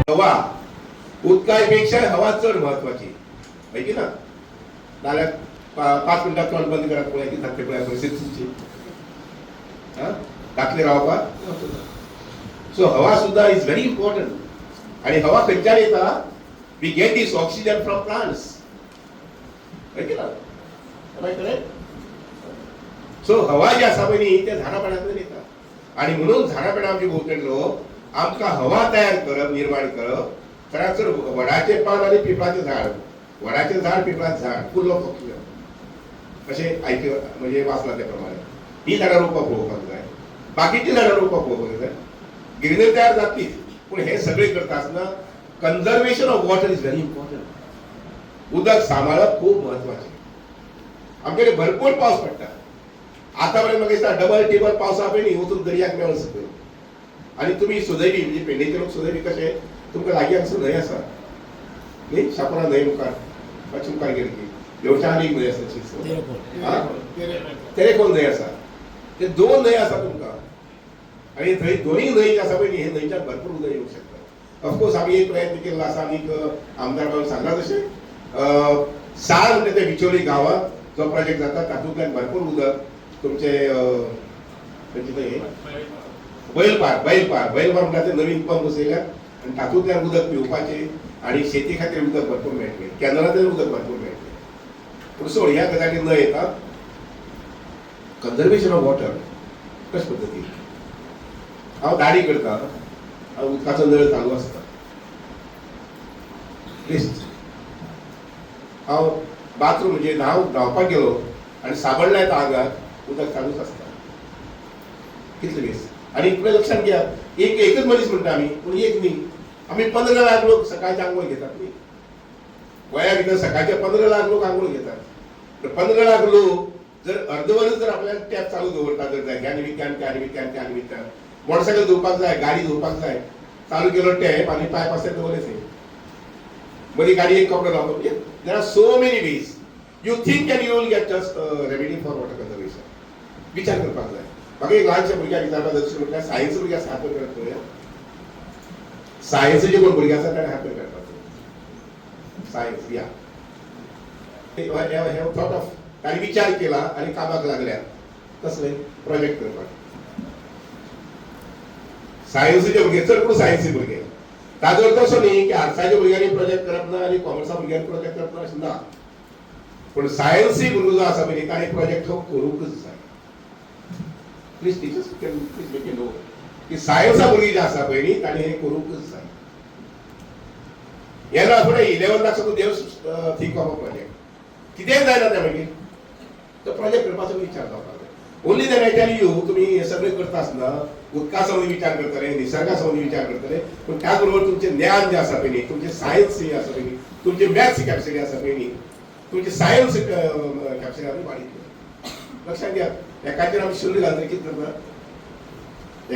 हवा उदकापेक्षा हवा चढ महत्वाची माहिती ना. नाल्यात 5 मिनिटात तोंड बंद करा पळय की धाकटे पळय परिस्थितीची दाखले रावपा. सो हवा सुद्धा इज व्हेरी इम्पॉर्टंट. आणि हवा खंयच्यान येता? We get this oxygen from plants. माहिती ना. सो हवा जी आसा पळय न्ही ते झाडापाड्यांतल्यान येता. आणि म्हणून झाडापाड्या आमचे भोंवतणलो आमकां हवा तयार करप निर्माण करप. खराच वडाचे पान आणि पिंपळाचे झाड, वडाचे झाड पिंपळाचे झाड फुल ऑफ ऑक्सिजन असे म्हणजे वाचला त्या प्रमाणे ही झाडां रोवपाक पळोवपाक जाय. बाकीची झाडां रोवपाक पळोवपाक जाय. ग्रीनरी तयार जातलीच पूण हे सगळे करता आसतना conservation of water is very important. उदक सांबाळप खूब महत्वाचें. आमच्याकडे भरपूर पावस पडटा. आतापर्यंत म्हाका दिसता डबल टेबल पावसा पयलीं वचून दर्याक मेळून सकयल. आणि तुम्ही सुदैवी म्हणजे पेडणेचे लोक सुदैवी कशे तुमकां लागीं हांगसर न्हंय आसा न्ही. शापोरा न्हंय मुखार मातशी मुखार गेली की देवचान एक न्हंय आसा तेरेखोल न्हंय आसा. ते 2 न्हंय आसा तुमकां. आणि थंय दोनूय न्हंय जी आसा पळय हे न्हंयच्यान भरपूर उदक येवंक शकता. ऑफकोर्स आमी एक प्रयत्न केल्लो आसा. आनीक आमदार बाबा सांगला तशें साळ म्हणजे ते बिचोली गांवांत जो प्रोजेक्ट जाता तातूंतल्यान भरपूर उदक तुमचे बैलपार म्हणटा ते नवीन पंप बसयल्यात आनी तातूंतल्यान उदक पिवपाचें आणि शेती खातीर उदक भरपूर मेळटलें. कॅनलांतल्यान उदक भरपूर मेळटलें. पूण सोड ह्या गजाली न येता कन्झर्वेशन ऑफ वॉटर कशे पद्दतीन हांव दाडी करता. उदकाचो नळ चालू आसता. हांव बाथरूम म्हणजे न्हावपाक गेलो आनी साबण लायता आंगार उदक चालूच आसता. कितले दीस. आणि इकडे लक्षात घ्या एकच मनीस म्हणटा आमी पूण एक न्ही. आमी 15 लाख लोक सकाळचे आंघोळ घेतात न्ही. गोंया भितर सकाळचे 15 लाख लोक आंघोळ घेतात. 15 लाख लोक जर अर्धवरच जर आपल्याला टॅप चालू दवरता जर जाय ह्या निमित्यान त्या निमित्यान त्या निमित्यान मोटरसायकल धुवपाक जाय गाडी धुवपाक जाय चालू केलो टॅप आणि पायप आसता दवरले थंय बरी गाडी एक कपडो लावप. There are so many ways. You think end you will get just remedy for water conservation. विचार करपाक जाय. म्हाका एक ल्हानशा भुरग्याक विचारपाक जाय म्हटल्यार सायन्स भुरग्याक हात वयर करता पळय. सायन्सचे कोण भुरगे आसा ताणें हात वयर करपाचो. सायन्स या हे थॉट ऑफ ताणें विचार केला आणि कामाक लागल्या कसले प्रोजेक्ट करपाक. सायन्सचे भुरगे चड करून सायन्सी भुरगे. ताजो अर्थ असो न्ही की आर्ट्साच्या भुरग्यांनी प्रोजेक्ट करप ना आनी कॉमर्सा भुरग्यांनी प्रोजेक्ट करप ना अशें ना. पूण सायन्सी भुरगो जो आसा पळय ताणें प्रोजेक्ट हो करूंकच जाय. Please teachers please make it know की सायन्सा भुरगीं जी आसा पळय न्ही ताणें हें करूंकच जाय. येना फुडें 11 लाख सुद्दां देव थींक ऑफ अ प्रोजेक्ट कितेंय जायना त्या मागीर तो प्रोजेक्ट करपाचो विचार जावपाक जाय. Only then I tell you तुमी हे सगळें करता आसतना उदका संबंधी विचार करतले निसर्गा संबंधी विचार करतले पूण त्याच बरोबर तुमचें ज्ञान जें आसा पळय न्ही तुमचें सायन्स जें आसा पळय न्ही तुमची मॅथ्स कॅपॅसिटी आसा पळय न्ही तुमची सायन्स कॅपॅसिटी आमी वाडयतली. लक्षात घ्या. एकाचेर आमी शुन्य घालतले कितें जाता.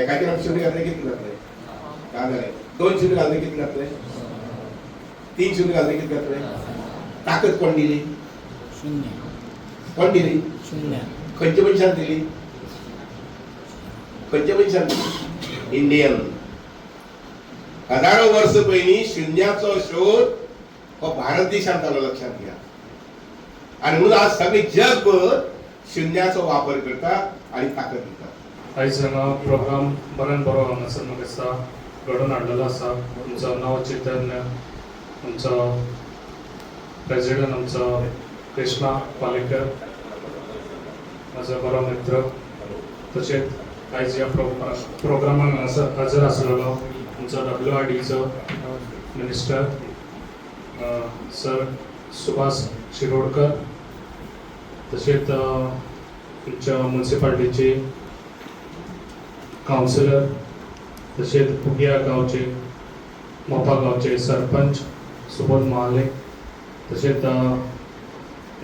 एकाचेर आमी शुन्य घातले कितें जातलें काय जालें. 2 शुन्य घालतले कितें जातलें. 3 शुन्य घालतले कितें जातलें. ताकद कोण दिली. शुन्य. कोण दिली. शुन्य. खंयच्या मनशान दिली. खंयच्या मनशान दिली. इंडियन. हजारो वर्स पयलीं शुन्याचो शोध हो भारत देशांत जालो. लक्षात घ्या. आणि म्हणून आज सगळे जगभर शुन्याचो वापर करता आणि ताकद दिता. आयज हांगा प्रोग्राम बऱ्यान बरो हांगासर म्हाका दिसता घडोवन हाडलेलो आसा. आमचो नव चैतन्य आमचो प्रेसिडेंट आमचो कृष्णा पालेकर म्हजो बरो मित्र. तशेंच आयज ह्या प्रोग्रामाक हांगासर हजर आसलेलो आमचो WRDचो मिनिस्टर सर सुभाष शिरोडकर. तशेंच आमच्या म्युनिसिपालिटीचे कावन्सिलर तशेंच पुगिया गांवचे मोपा गांवचे सरपंच सुबोध महाले तशेंच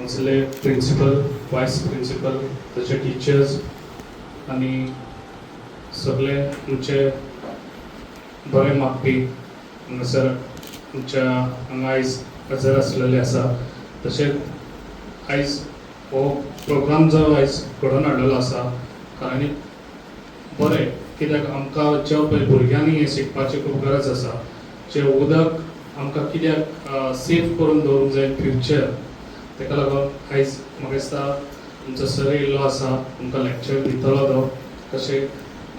असले प्रिंसिपल वायस प्रिंसिपल तशें टिचर्स आनी सगळे आमचे बरे मागपी हांगासर आमच्या हांगा आयज हजर आसलेले आसा. तशेंच आयज हो प्रोग्राम जो आयज घडोवन हाडलेलो आसा कारण बरें कित्याक आमकां ज्या पळय भुरग्यांनी हें शिकपाची खूब गरज आसा जे उदक आमकां कित्याक सेफ करून दवरूंक जाय फ्युचर, तेका लागून आयज म्हाका दिसता आमचो सर येयल्लो आसा, आमकां लॅक्चर दितलो तो कशें.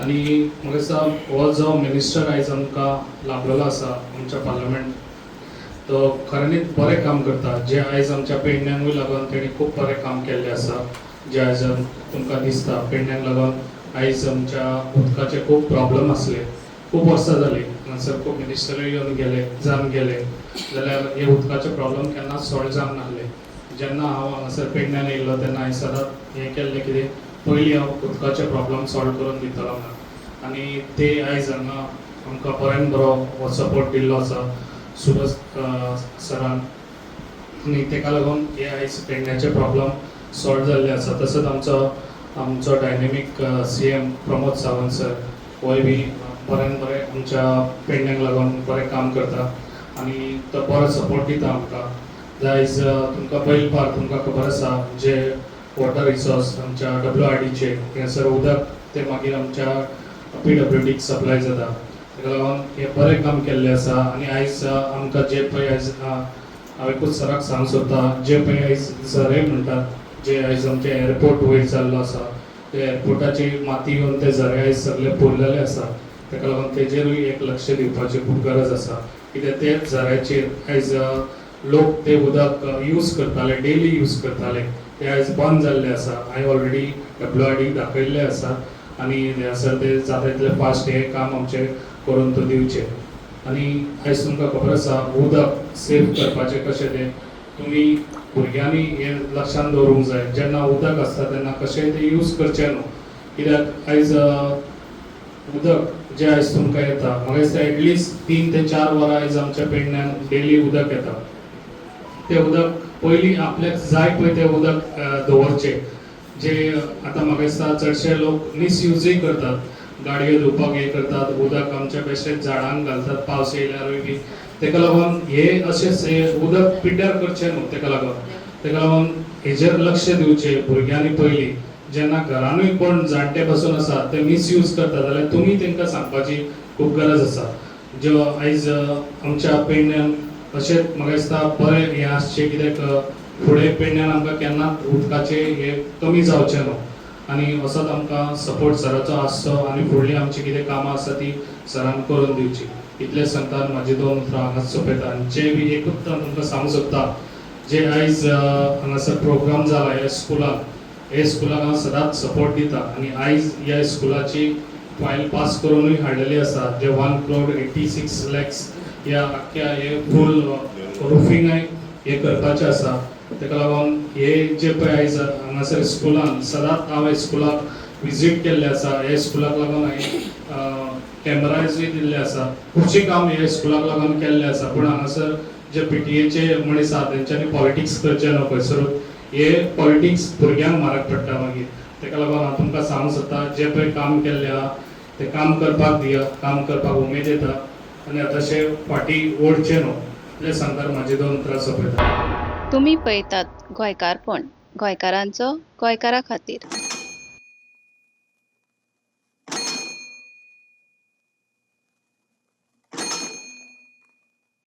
आनी म्हाका दिसता हो जो मिनिस्टर आयज आमकां लाभलेलो आसा आमच्या पार्लमेंट, तो खऱ्यांनीच बरें काम करता. जे आयज आमच्या पेडण्यांकूय लागून तेणी खूब बरें काम केल्लें आसा. जे आयज तुमकां दिसता पेडण्यांक लागून आयज आमच्या उदकाचे खूब प्रॉब्लम आसले, खूब वर्सां जालीं हांगासर खूब मिनिस्टरूय येवन गेले जावन गेले, जाल्यार हे उदकाचे प्रॉब्लम केन्ना सॉल्व जावंक नासले. जेन्ना हांव हांगासर पेडण्यान येयल्लो तेन्ना हांवें सदांच हें केल्लें कितें, पयलीं हांव उदकाचे प्रॉब्लम सॉल्व करून दितलो ना. आनी ते आयज हांगा आमकां बऱ्यान बरो हो सपोर्ट दिल्लो आसा सुभाष सरान. आनी तेका लागून हे आयज पेडण्याचे प्रॉब्लम सॉल्व जाल्ले आसा. तसोच आमचो डायनेमीक CM प्रमोद सावंत सर, होय बी बऱ्यान बरें आमच्या पेडण्यांक लागून बरें काम करता आनी तो बरो सपोर्ट दिता आमकां. आयज तुमकां पयली पार तुमकां खबर आसा जे वॉटर रिसोर्स आमच्या WRDचे हांगासर उदक ते मागीर आमच्या PWDक सप्लाय जाता. तेका लागून हे बरें काम केल्लें आसा. आनी आयज आमकां जे पळय आयज हांव एकूच सराक सांगूंक सोदता, जे पळय आयज झरे म्हणटात, जे आयज आमचे एअरपोर्ट वयर जाल्लो आसा, ते एअरपोर्टाची माती येवन ते झरे आयज सगळे पुरलेले आसा. तेका लागून तेजेरूय एक लक्ष दिवपाची खूब गरज आसा. कित्याक ते झऱ्याचेर आयज लोक ते उदक यूज करताले, डेली यूज करताले, ते आयज बंद जाल्ले आसा. हांवें ऑलरेडी WRDक दाखयल्लें आसा आनी हांगासर ते जाता तितले फास्ट हे काम आमचे करून तो दिवचे. आनी आयज तुमकां खबर आसा उदक सेफ करपाचें कशें तें तुमी भुरग्यांनी हें लक्षांत दवरूंक जाय. जेन्ना उदक आसता तेन्ना कशेंय तें यूज करचें न्हू. कित्याक आयज उदक जें आयज तुमकां येता, म्हाका दिसता एटलिस्ट 3 ते 4 वरां आयज आमच्या पेडण्यान डेली उदक येता. ते उदक पयलीं आपल्याक जाय पळय तें उदक दवरचें. जे आतां म्हाका दिसता चडशे लोक मिसयूजूय करतात, गाडयो धुवपाक हे करतात, उदक आमच्या बेश्टेच झाडांक घालतात पावस येयल्यारूय बी. तेका लागून हे अशें उदक पिड्ड्यार करचें न्हू. तेका लागून हेजेर लक्ष दिवचें भुरग्यांनी पयलीं. जेन्ना घरानूय कोण जाणटे बसून आसा ते मिसयूज करता जाल्यार तुमी तांकां सांगपाची खूब गरज आसा. ज्यो आयज आमच्या पेडण्यान अशेंच म्हाका दिसता बरें हें आसचें, कित्याक फुडें पेडण्यान आमकां केन्नाच उदकाचें हें कमी जावचें न्हू. आनी असोच आमकां सपोर्ट सराचो आसचो आनी फुडलीं आमची कितें कामां आसा ती सरान करून दिवची. इतलें सांगतात म्हाजी 2 उतरां हांगाच सोंपयता. आनी जे बी एकूच तुमकां सांगूंक सोदता, जे आयज हांगासर प्रोग्राम जाला हे स्कुलाक हांव सदांच सपोर्ट दिता. आनी आयज ह्या स्कुलाची फायल पास करूनूय हाडलेली आसा, जे 1,86 lakhs ह्या आख्ख्या हे फूल रुफिंगाय हे करपाचें आसा. तेका लागून हे जे पळय आयज हांगासर स्कुलान सदांच हांव हे स्कुलाक विजीट केल्लें आसा. हे स्कुलाक लागून हांवें कॅमेराजूय दिल्ले आसा. खुबशीं काम हे स्कुलाक लागून केल्लें आसा. पूण हांगासर जे PTAचे मनीस आसा तेंच्यांनी पॉलिटिक्स करचें न्हू खंयसरूच. हे पॉलिटिक्स भुरग्यांक म्हारग पडटा मागीर. तेका लागून हांव तुमकां सांगूंक सोदता, जे पळय काम केल्लें आहा तें काम करपाक दिया, काम करपाक उमेद येता आनी तशें फाटीं ओडचें न्हू. इतलें सांगता म्हाजी 2 उतरां सोंपयता. तुम्ही पळयतात गोंयकारपण, गोंयकारांचो गोंयकारा खातीर.